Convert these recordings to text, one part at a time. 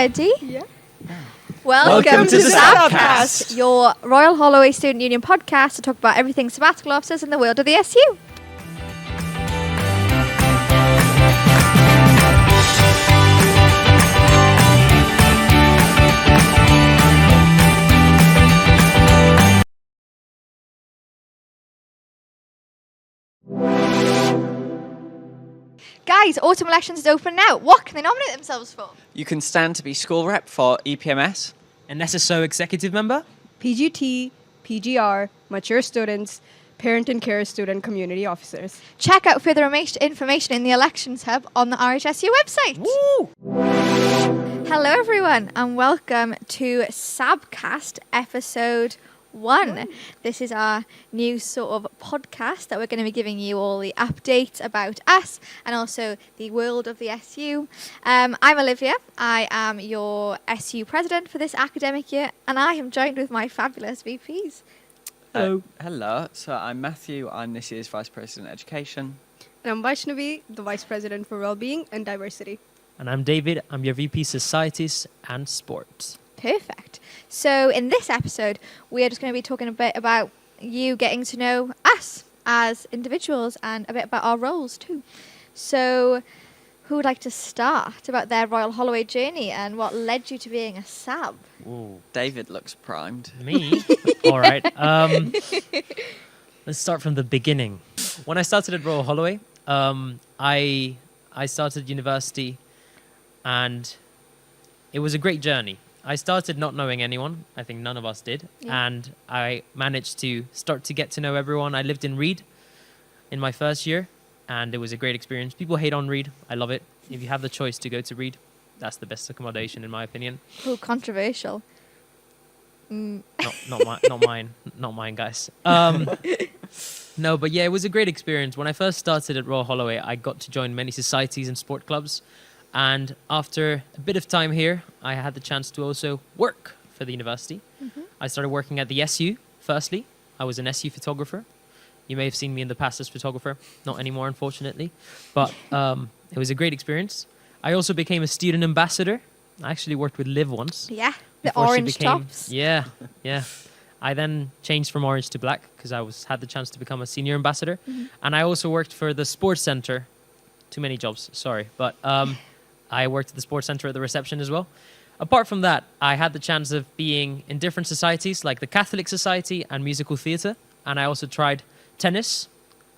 ready? Yeah. Welcome to the Sabbcast, your Royal Holloway Student Union podcast to talk about everything sabbatical officers in the world of the SU. Guys, autumn elections is open now. What can they nominate themselves for? You can stand to be school rep for EPMS. An SSO executive member? PGT, PGR, mature students, parent and care student community officers. Check out further information in the elections hub on the RHSU website. Woo! Hello everyone and welcome to Sabbcast episode 1. This is our new sort of podcast that we're going to be giving you all the updates about us and also the world of the SU. I'm Olivia. I am your SU president for this academic year and I am joined with my fabulous VPs. Hello. Hello. So I'm Matthew. I'm this year's Vice President Education. And I'm Vaishnavi, the Vice President for Wellbeing and Diversity. And I'm David. I'm your VP Societies and Sports. Perfect. So in this episode, we are just going to be talking a bit about you getting to know us as individuals and a bit about our roles too. So who would like to start about their Royal Holloway journey and what led you to being a Sab? Whoa. David looks primed. Me? All right. Let's start from the beginning. When I started at Royal Holloway, I started university and it was a great journey. I started not knowing anyone. I think none of us did. Yeah. And I managed to start to get to know everyone. I lived in Reed in my first year, and it was a great experience. People hate on Reed. I love it. If you have the choice to go to Reed, that's the best accommodation, in my opinion. Oh, controversial. Not mine, guys. No, but yeah, it was a great experience. When I first started at Royal Holloway, I got to join many societies and sport clubs. And after a bit of time here, I had the chance to also work for the university. Mm-hmm. I started working at the SU, firstly. I was an SU photographer. You may have seen me in the past as photographer. Not anymore, unfortunately. But it was a great experience. I also became a student ambassador. I actually worked with Liv once. Yeah, the before she orange became- tops. Yeah. I then changed from orange to black because I had the chance to become a senior ambassador. Mm-hmm. And I also worked for the sports center. Too many jobs, sorry. But I worked at the sports center at the reception as well. Apart from that, I had the chance of being in different societies like the Catholic Society and musical theatre. And I also tried tennis.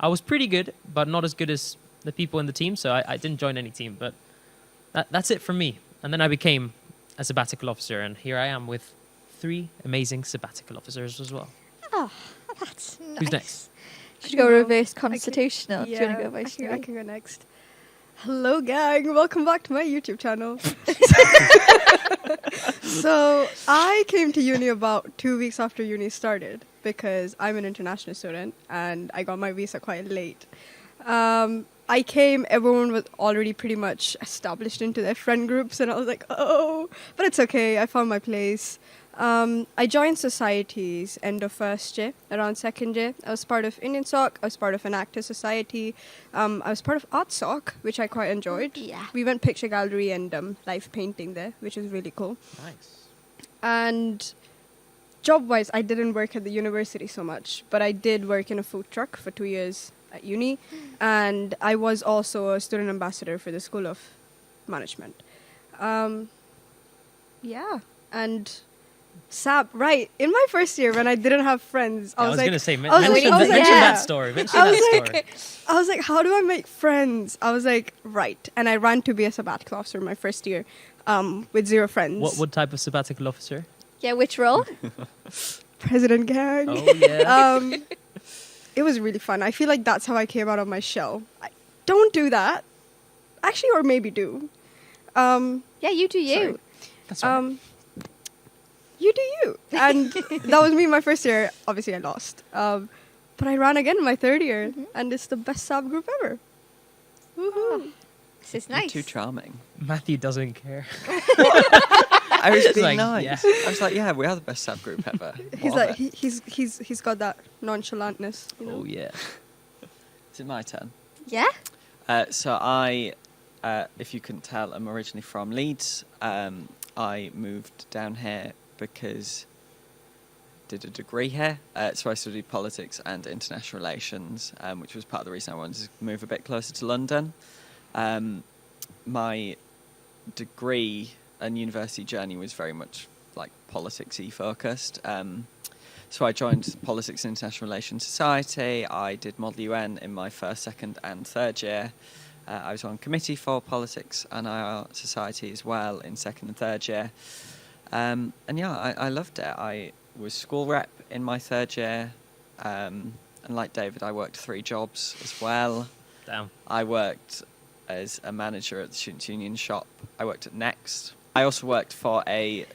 I was pretty good, but not as good as the people in the team. So I didn't join any team. But that's it from me. And then I became a sabbatical officer. And here I am with 3 amazing sabbatical officers as well. Oh, that's nice. Who's next? Should we go reverse constitutional? Do you want to go I Vaishnavi? can go next. Hello, gang. Welcome back to my YouTube channel. So I came to uni about 2 weeks after uni started because I'm an international student and I got my visa quite late. I came, everyone was already pretty much established into their friend groups and I was like, oh, but it's okay. I found my place. I joined societies end of first year, around second year. I was part of Indian Soc, I was part of an actor society, I was part of Art Soc, which I quite enjoyed. Yeah. We went picture gallery and live painting there, which was really cool. Nice. And job-wise, I didn't work at the university so much, but I did work in a food truck for 2 years at uni, and I was also a student ambassador for the School of Management. Yeah, and Sab, right, in my first year when I didn't have friends, I was like, going to say, I was mention like, that story. Mention I was that story. I was like, how do I make friends? I was like, right. And I ran to be a sabbatical officer my first year with 0 friends. What type of sabbatical officer? Yeah, which role? President gang. Oh, yeah. It was really fun. I feel like that's how I came out of my shell. Don't do that. Actually, or maybe do. Yeah, you do you. Sorry. That's all right. You do you. And that was me my first year. Obviously, I lost. But I ran again in my 3rd year. And it's the best sub group ever. Woohoo. This is You're nice. too charming. Matthew doesn't care. I was It's being like, nice. yeah. I was like, yeah, we are the best subgroup ever. He's Love like, it. he's got that nonchalantness. You know? Oh, yeah. Is it my turn? Yeah? So I, if you couldn't tell, I'm originally from Leeds. I moved down here because I did a degree here. So I studied politics and international relations, which was part of the reason I wanted to move a bit closer to London. My degree and university journey was very much like politics-y focused. So I joined Politics and International Relations Society. I did Model UN in my first, second and third year. I was on committee for Politics and IR Society as well in second and third year. And yeah, I loved it. I was school rep in my third year. And like David, I worked 3 jobs as well. Damn. I worked as a manager at the Students' Union shop. I worked at Next. I also worked for a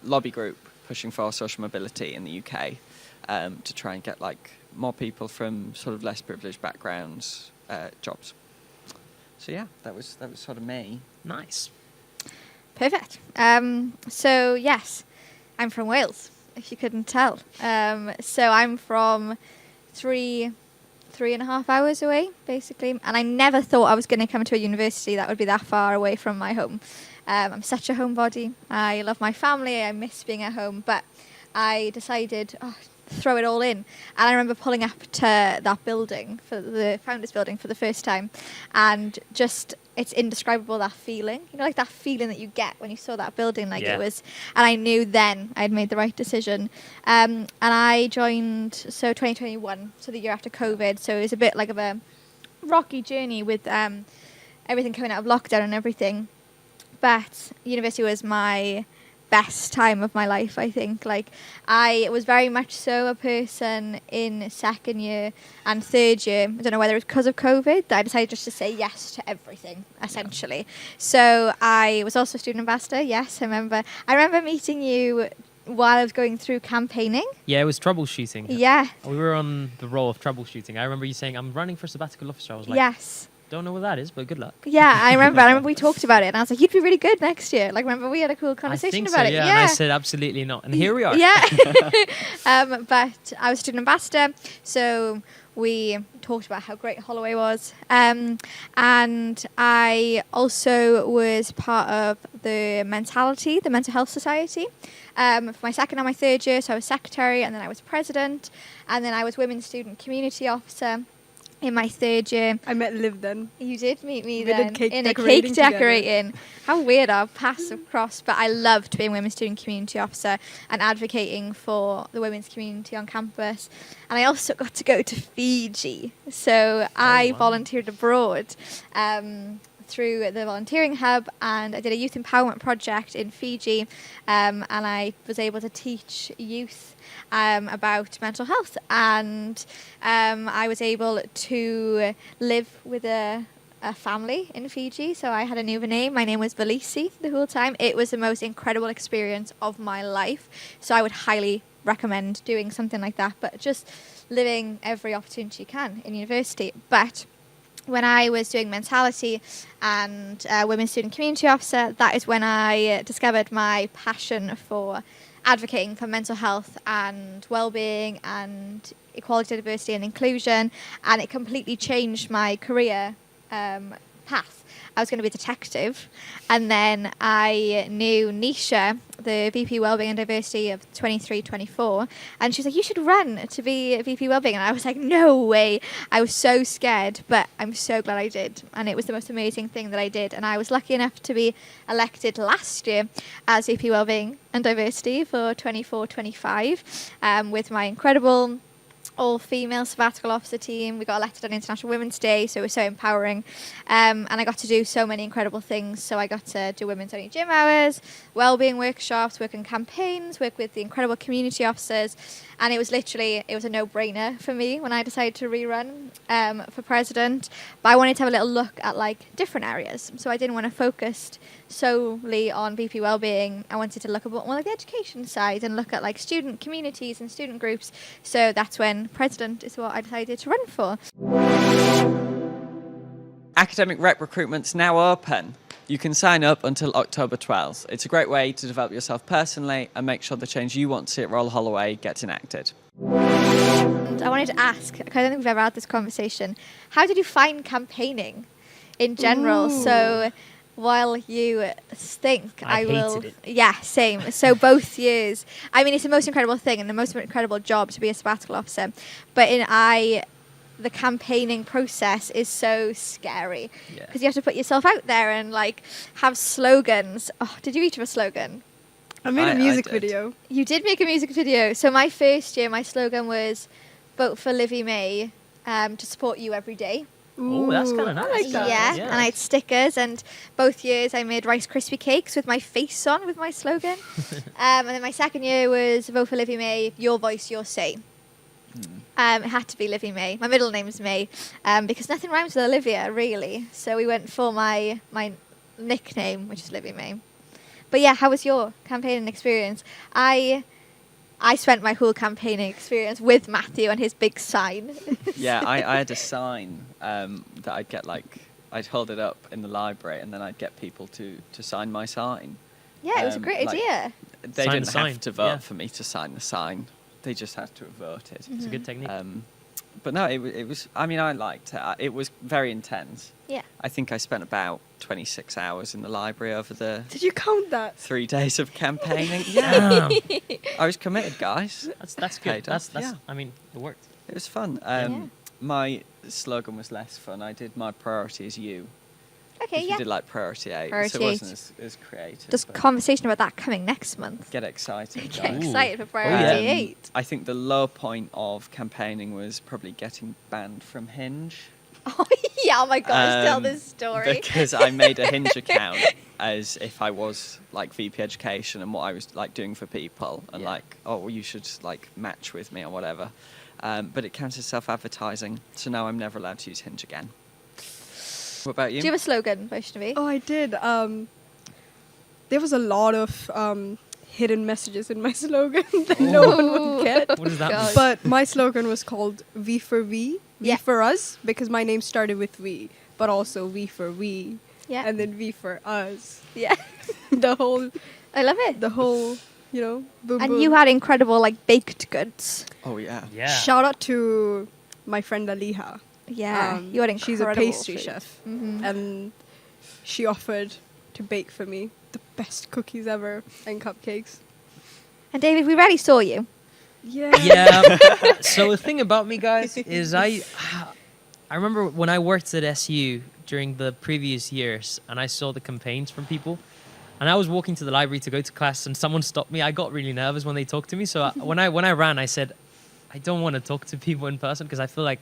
lobby group pushing for social mobility in the UK to try and get like more people from sort of less privileged backgrounds jobs. So yeah, that was sort of me. Nice. Perfect. So yes, I'm from Wales, if you couldn't tell. So I'm from 3.5 hours away, basically. And I never thought I was going to come to a university that would be that far away from my home. I'm such a homebody. I love my family. I miss being at home. But I decided, throw it all in. And I remember pulling up to that building, for the Founders Building, for the first time. And just, it's indescribable, that feeling. You know, like that feeling that you get when you saw that building. Like it was, and I knew then I'd made the right decision. And I joined, 2021, so the year after COVID. So it was a bit like of a rocky journey with everything coming out of lockdown and everything. But university was my best time of my life, I think. Like, I was very much so a person in second year and third year, I don't know whether it was because of COVID, that I decided just to say yes to everything, essentially. Yeah. So I was also a student ambassador, yes, I remember meeting you while I was going through campaigning. Yeah, it was troubleshooting. Yeah. We were on the role of troubleshooting. I remember you saying, I'm running for Sabbatical Officer. I was like, yes. Don't know what that is, but good luck. Yeah, I remember we talked about it, and I was like, you'd be really good next year. Like, remember we had a cool conversation about it. Yeah, and I said absolutely not, and here we are. Yeah. But I was student ambassador, so we talked about how great Holloway was, and I also was part of the Mental Health Society, for my second and my third year. So I was secretary, and then I was president, and then I was Women's Student Community Officer in my third year. I met Liv then. You did meet me We then did in a decorating cake together. decorating. How weird, our paths have crossed. But I loved being Women's Student Community Officer and advocating for the women's community on campus. And I also got to go to Fiji. So I volunteered abroad through the volunteering hub, and I did a youth empowerment project in Fiji, and I was able to teach youth about mental health, and I was able to live with a family in Fiji. So I had a new name. My name was Valisi the whole time. It was the most incredible experience of my life. So I would highly recommend doing something like that, but just living every opportunity you can in university. But when I was doing mentality and Women's Student Community Officer, that is when I discovered my passion for advocating for mental health and well-being and equality, diversity and inclusion, and it completely changed my career path. I was going to be a detective, and then I knew Nisha, the VP Wellbeing and Diversity of 23-24, and she was like, you should run to be VP Wellbeing, and I was like, no way. I was so scared, but I'm so glad I did, and it was the most amazing thing that I did, and I was lucky enough to be elected last year as VP Wellbeing and Diversity for 24-25 with my incredible all-female sabbatical officer team. We got elected on International Women's Day, so it was so empowering. And I got to do so many incredible things. So I got to do women's only gym hours, wellbeing workshops, work on campaigns, work with the incredible community officers. And it was a no-brainer for me when I decided to rerun for president. But I wanted to have a little look at like different areas. So I didn't want to focus solely on VP Wellbeing. I wanted to look at more like the education side and look at like student communities and student groups. So that's when president is what I decided to run for. Academic rep recruitment's now open. You can sign up until October 12th. It's a great way to develop yourself personally and make sure the change you want to see at Royal Holloway gets enacted. And I wanted to ask, because I don't think we've ever had this conversation, how did you find campaigning in general? Ooh. So while you think, I will. hated it. Yeah, same. So both years. I mean, it's the most incredible thing and the most incredible job to be a sabbatical officer. But the campaigning process is so scary Yeah. because you have to put yourself out there and like have slogans. Oh, did you each have a slogan? I made I a music did. video. You did make a music video. So my first year, my slogan was "Vote for Livy May to support you every day." Oh, that's kinda Ooh, nice. I like that. Yeah, Yeah. and I had stickers, and both years I made Rice Krispie cakes with my face on with my slogan. And then my second year was "Vote for Livy May, your voice, your say." It had to be Livy May. My middle name's May because nothing rhymes with Olivia, really. So we went for my nickname, which is Livy May. But yeah, how was your campaigning experience? I spent my whole campaigning experience with Matthew and his big sign. Yeah, I had a sign that I'd get I'd hold it up in the library and then I'd get people to sign my sign. Yeah, it was a great like, idea. They Sign didn't the sign, have to vote yeah. for me to sign the sign. They just had to have voted. It's a good technique. But no, it was. I mean, I liked it. It was very intense. Yeah. I think I spent about 26 hours in the library over the Did you count that? 3 days of campaigning. Yeah, Damn. I was committed, guys. That's good. Paid That's off, yeah. I mean, it worked. It was fun. Yeah. My slogan was less fun. I did my priority as you. Okay, You yeah. did like priority 8, Priority so it wasn't 8. as creative. There's but conversation about that coming next month. get excited, Get guys. excited for Oh, Priority yeah. 8. I think the low point of campaigning was probably getting banned from Hinge. Oh, yeah, oh my God, tell Um, this story. Because I made a Hinge account as if I was like VP Education and what I was like doing for people and Yeah. like, oh, well, you should like match with me or whatever. But it counts as self-advertising, so now I'm never allowed to use Hinge again. What about you? Do you have a slogan, Vaishnavi? Oh, I did. There was a lot of hidden messages in my slogan that no one would get. What does that God. mean? But my slogan was called V for V. V Yeah. for us, because my name started with V, but also V for we. Yeah. And then V for us. Yeah. the whole, I love it. boom, And boom. you had incredible, like, baked goods. Oh yeah. Yeah. Shout out to my friend Aliha. Yeah. you had incredible She's a pastry food. chef. Mhm. And she offered to bake for me the best cookies ever and cupcakes. And David, we rarely saw you. Yeah. Yeah. So the thing about me, guys, is I remember when I worked at SU during the previous years, and I saw the campaigns from people, and I was walking to the library to go to class, and someone stopped me. I got really nervous when they talked to me. So when I ran, I said, I don't want to talk to people in person because I feel like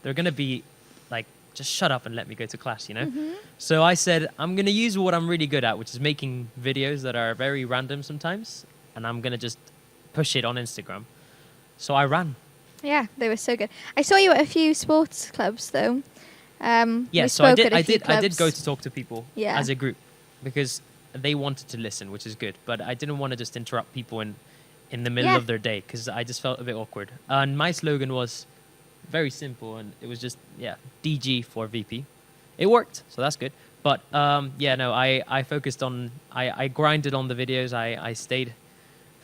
they're gonna be like, just shut up and let me go to class, you know. Mm-hmm. So I said, I'm gonna use what I'm really good at, which is making videos that are very random sometimes, and I'm gonna just push it on Instagram. So I ran. Yeah, they were so good. I saw you at a few sports clubs, though. Yeah, we so I spoke did. at a few I did go clubs. to talk to people Yeah. as a group because they wanted to listen, which is good. But I didn't want to just interrupt people in the middle Yeah. of their day because I just felt a bit awkward. And my slogan was very simple, and it was just DG for VP. It worked, so that's good. But I focused on I grinded on the videos. I stayed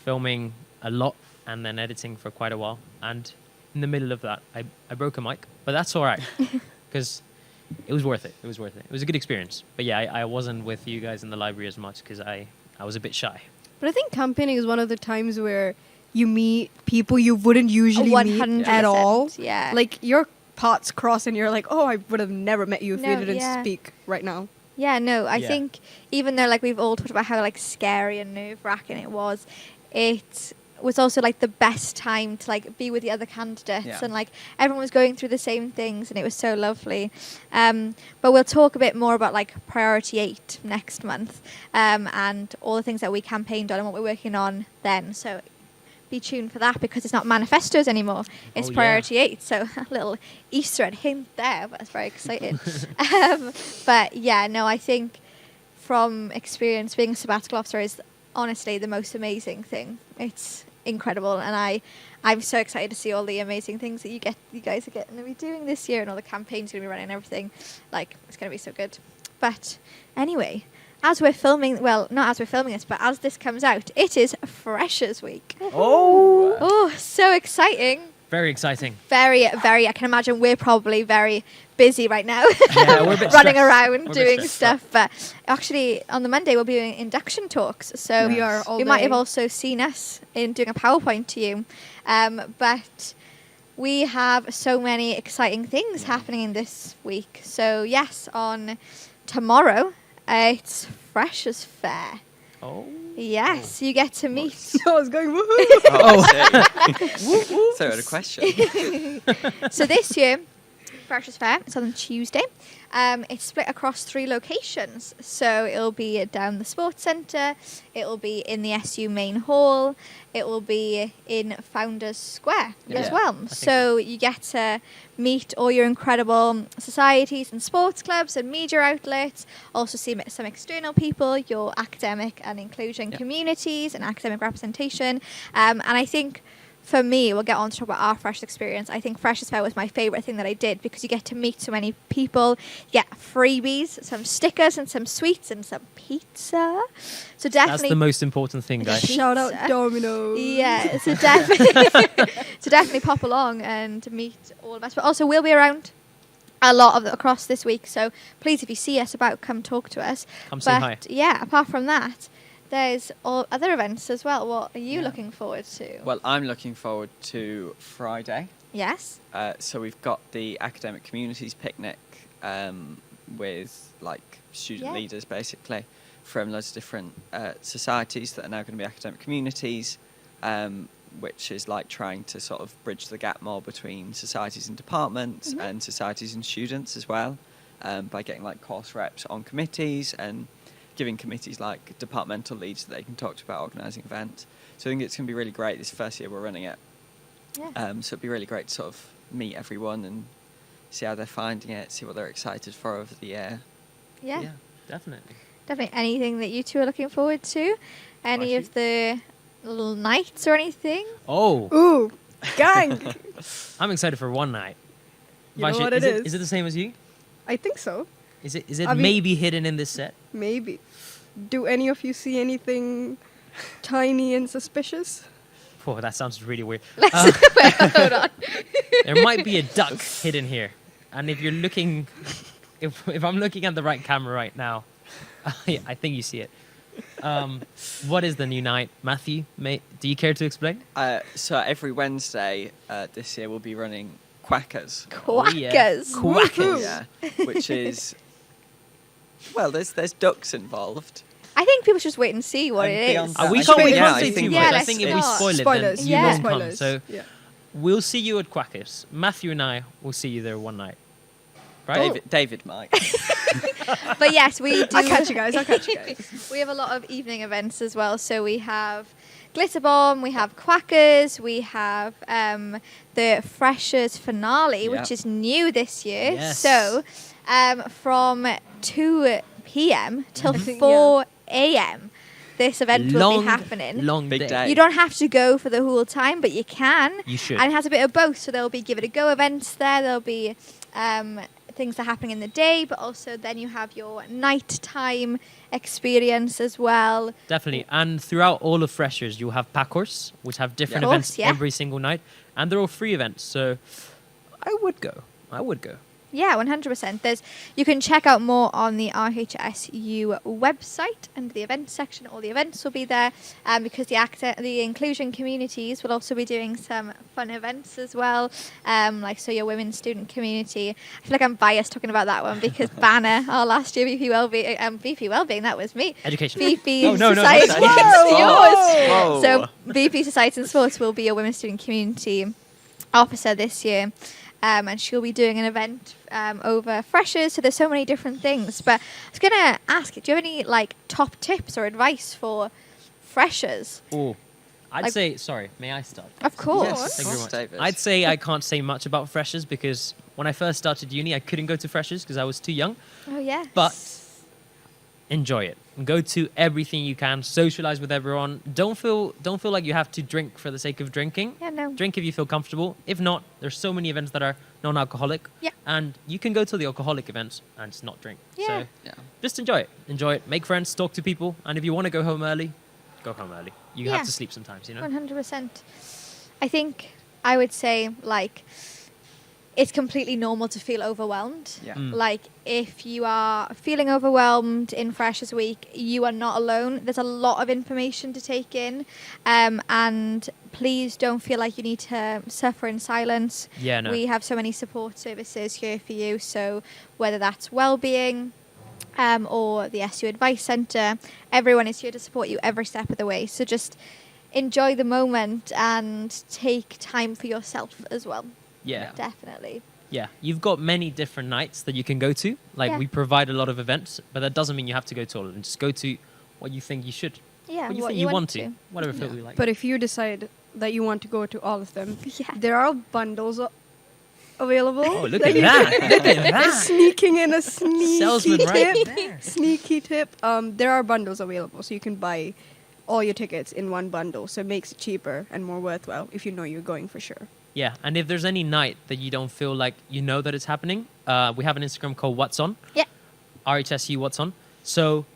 filming a lot and then editing for quite a while. And in the middle of that, I broke a mic, but that's all right because it was worth it. It was worth it. It was a good experience. But yeah, I wasn't with you guys in the library as much because I was a bit shy. But I think campaigning is one of the times where you meet people you wouldn't usually meet 100%, at all. yeah. Like your paths cross and you're like, oh, I would have never met you if you No, didn't yeah. speak right now. Yeah, no, I Yeah. think even though like we've all talked about how like scary and nerve-wracking it was also like the best time to like be with the other candidates Yeah. and like everyone was going through the same things and it was so lovely. But we'll talk a bit more about like Priority 8 next month and all the things that we campaigned on and what we're working on then. So be tuned for that because it's not manifestos anymore. It's Oh, yeah. Priority 8. So a little Easter egg hint there, but it's very exciting. But yeah, no, I think from experience being a sabbatical officer is honestly the most amazing thing. It's incredible, and I'm so excited to see all the amazing things that you guys are getting to be doing this year, and all the campaigns going to be running and everything. Like, it's going to be so good. But anyway, as we're filming, well, not as we're filming this, but as this comes out, it is Freshers Week. Oh, Oh, so exciting. Very exciting. Very, very. I can imagine we're probably very busy right now. Yeah, we're a bit running stressed. around We're a bit doing stressed, stuff. But actually, on the Monday, we'll be doing induction talks. So We are all you might have day. also seen us in doing a PowerPoint to you. But we have so many exciting things happening in this week. So yes, on tomorrow, it's Freshers Fair. Oh. Yes, you get to meet. I was going, woohoo! Oh, I see. So I had a question. So this year, Freshers Fair, it's on Tuesday. It's split across 3 locations. So it'll be down the sports centre, it'll be in the SU main hall, it will be in Founders Square as Yeah, well. think So you get to meet all your incredible societies and sports clubs and media outlets, also see some external people, your academic and inclusion Yeah. communities and academic representation. And I think for me, we'll get on to talk about our Freshers experience. I think Freshers Fair was my favourite thing that I did because you get to meet so many people, you get freebies, some stickers and some sweets and some pizza. So That's definitely... the most important thing, guys. Shout out Pizza. Domino's. Yeah, so definitely, so definitely pop along and meet all of us. But also, we'll be around a lot of across this week. So please, if you see us about, come talk to us. Come say hi. Yeah, apart from that, there's all other events as well. What are you Yeah. looking forward to? Well, I'm looking forward to Friday. Yes. So we've got the academic communities picnic with like student Yeah. leaders basically from loads of different societies that are now going to be academic communities, which is like trying to sort of bridge the gap more between societies and departments Mhm. and societies and students as well, by getting like course reps on committees and giving committees like departmental leads that they can talk to about organising events. So I think it's going to be really great. This first year we're running it. Yeah. So it'd be really great to sort of meet everyone and see how they're finding it, see what they're excited for over the year. Yeah. Definitely. Definitely. Anything that you two are looking forward to? Any Quite a of the little nights or anything? Oh, Ooh, gang! I'm excited for one night. You know Vaishit, what it is. Is it the same as you? I think so. Is it I mean- maybe hidden in this set? Maybe. Do any of you see anything tiny and suspicious? Oh, that sounds really weird. Wait, hold on. There might be a duck hidden here, and if you're looking, if I'm looking at the right camera right now, I think you see it. What is the new night, Matthew? Do you care to explain? So every Wednesday this year we'll be running Quackers. Oh, yeah. Quackers. Woohoo. Yeah, which is, well, there's ducks involved. I think people should just wait and see what And it beyond is. that, we I can't, think- we yeah, can't I say think too yeah, much. I let's think if we start. spoil it, Spoilers. then Yeah. you won't come. Spoilers. So Yeah. we'll see you at Quackers. Matthew and I will see you there one night. Right? David might. But yes, we do. I'll catch you guys. I'll catch you guys. We have a lot of evening events as well. So we have Glitter Bomb, we have Quackers, we have the Freshers finale, which Yeah. is new this year. Yes. So from 2 p.m. till Mhm. 4 a.m. this event will long, be happening. long Big day. day. You don't have to go for the whole time, but you can. You should. And it has a bit of both. So there'll be Give It a Go events there. There'll be things that are happening in the day, but also then you have your nighttime experience as well. Definitely. And throughout all of Freshers, you'll have Packers, which have different Of course, events yeah. every single night. And they're all free events. So I would go. Yeah, 100%. You can check out more on the RHSU website under the events section. All the events will be there because the inclusion communities will also be doing some fun events as well. So your women's student community. I feel like I'm biased talking about that one because Banner, our last year VP Wellbeing, that was me. Education. VP Oh, no, Society. that's It's yours. Whoa. So VP Society and Sports will be your women's student community officer this year. And she'll be doing an event over Freshers. So there's so many different things. But I was going to ask, do you have any top tips or advice for Freshers? Oh, I'd Like- say, sorry, may I start? Of course. Yes, Thank you very much. David. I'd say I can't say much about Freshers because when I first started uni, I couldn't go to Freshers because I was too young. Oh, yeah. But enjoy it. Go to everything you can. Socialize with everyone. Don't feel like you have to drink for the sake of drinking. Yeah, no. Drink if you feel comfortable. If not, there's so many events that are non-alcoholic. Yeah. And you can go to the alcoholic events and just not drink. Yeah. So Yeah. just enjoy it. Enjoy it. Make friends. Talk to people. And if you want to go home early, go home early. You Yeah. have to sleep sometimes, you know. 100%. I think I would say, like, it's completely normal to feel overwhelmed. Yeah. Like, if you are feeling overwhelmed in Freshers Week, you are not alone. There's a lot of information to take in. And please don't feel like you need to suffer in silence. Yeah, no. We have so many support services here for you. So whether that's wellbeing or the SU Advice Centre, everyone is here to support you every step of the way. So just enjoy the moment and take time for yourself as well. Yeah. Definitely. Yeah, you've got many different nights that you can go to. Like, Yeah. we provide a lot of events, but that doesn't mean you have to go to all of them. Just go to what you think you should. Yeah, What you think you want to. Whatever feels you like. But if you decide that you want to go to all of them, Yeah. there are bundles available. Oh, look that at you that. can- Look at that. Sneaking in a sneaky Salesman tip. right there. Sneaky tip. There are bundles available, so you can buy all your tickets in one bundle. So it makes it cheaper and more worthwhile if you know you're going for sure. Yeah, and if there's any night that you don't feel like you know that it's happening, we have an Instagram called What's On. Yeah. RHSU What's On. So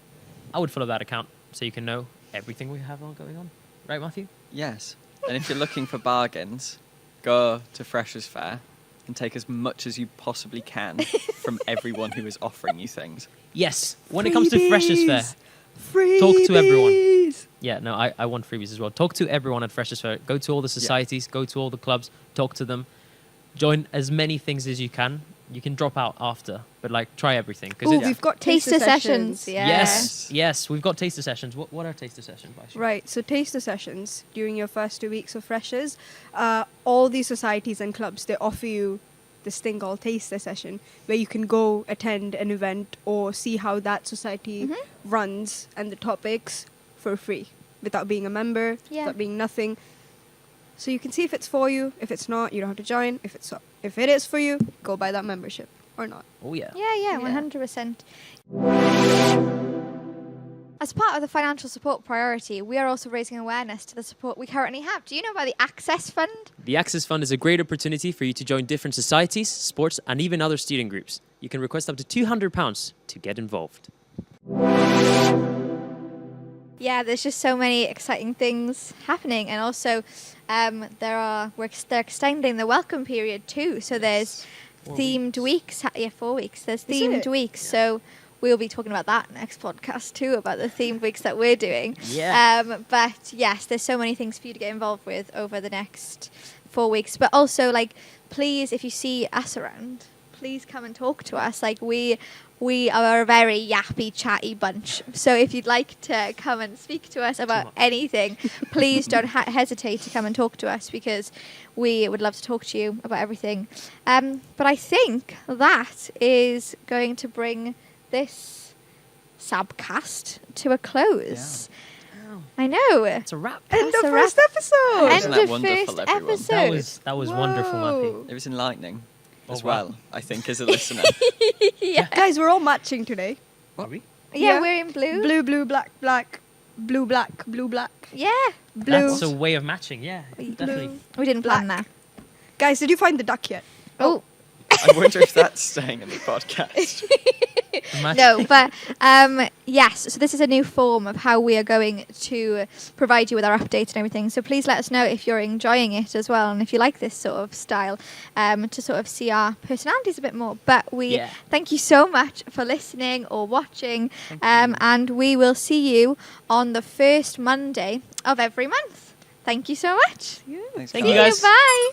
I would follow that account so you can know everything we have on going on. Right, Matthew? Yes. And if you're looking for bargains, go to Freshers Fair and take as much as you possibly can from everyone who is offering you things. Yes. When it comes to Freshers Fair, Freebies. talk to everyone. Yeah, no, I want freebies as well. Talk to everyone at Freshers Fair. Go to all the societies, go to all the clubs, talk to them. Join as many things as you can. You can drop out after, but like try everything. Oh, it's- we've got Taster sessions. Yeah. Yes, we've got taster sessions. What are taster sessions, Vaishnavi? Right, so taster sessions during your first 2 weeks of freshers, all these societies and clubs, they offer you this thing called taster session where you can go attend an event or see how that society runs and the topics for free without being a member, Yeah. without being nothing. So you can see if it's for you. If it's not, you don't have to join. If it is for you, go buy that membership or not. Oh, yeah. Yeah, 100%. As part of the financial support priority, we are also raising awareness to the support we currently have. Do you know about the Access Fund? The Access Fund is a great opportunity for you to join different societies, sports, and even other student groups. You can request up to £200 to get involved. Yeah, there's just so many exciting things happening, and also they're extending the welcome period too. So there's 4 themed weeks. 4 weeks. There's Is themed it? weeks. So we'll be talking about that next podcast too, about the themed weeks that we're doing. Yeah. But yes, there's so many things for you to get involved with over the next 4 weeks. But also, like, please, if you see us around, please come and talk to us. Like, we are a very yappy, chatty bunch. So if you'd like to come and speak to us about anything, please don't hesitate to come and talk to us, because we would love to talk to you about everything. But I think that is going to bring this Sabbcast to a close. I know. It's a wrap. End That's of a wrap. first episode. End Isn't that of wonderful, first everyone? episode. That was wonderful, Matthew. It was enlightening as Oh, wow. well, I think, as a listener. Yeah. Guys, we're all matching today. Are we? Yeah, Yeah. we're in blue. Blue, blue, black, black, blue, black, blue, black, Yeah. blue. That's a way of matching, yeah. We- Definitely. We didn't plan Black. that. Guys, did you find the duck yet? Oh. I wonder if that's staying in the podcast. Imagine- No, but yes, so this is a new form of how we are going to provide you with our updates and everything. So please let us know if you're enjoying it as well, and if you like this sort of style, to sort of see our personalities a bit more. But we Yeah. thank you so much for listening or watching, and we will see you on the first Monday of every month. Thank you so much. Thanks, Thank you, guys. guys. Bye.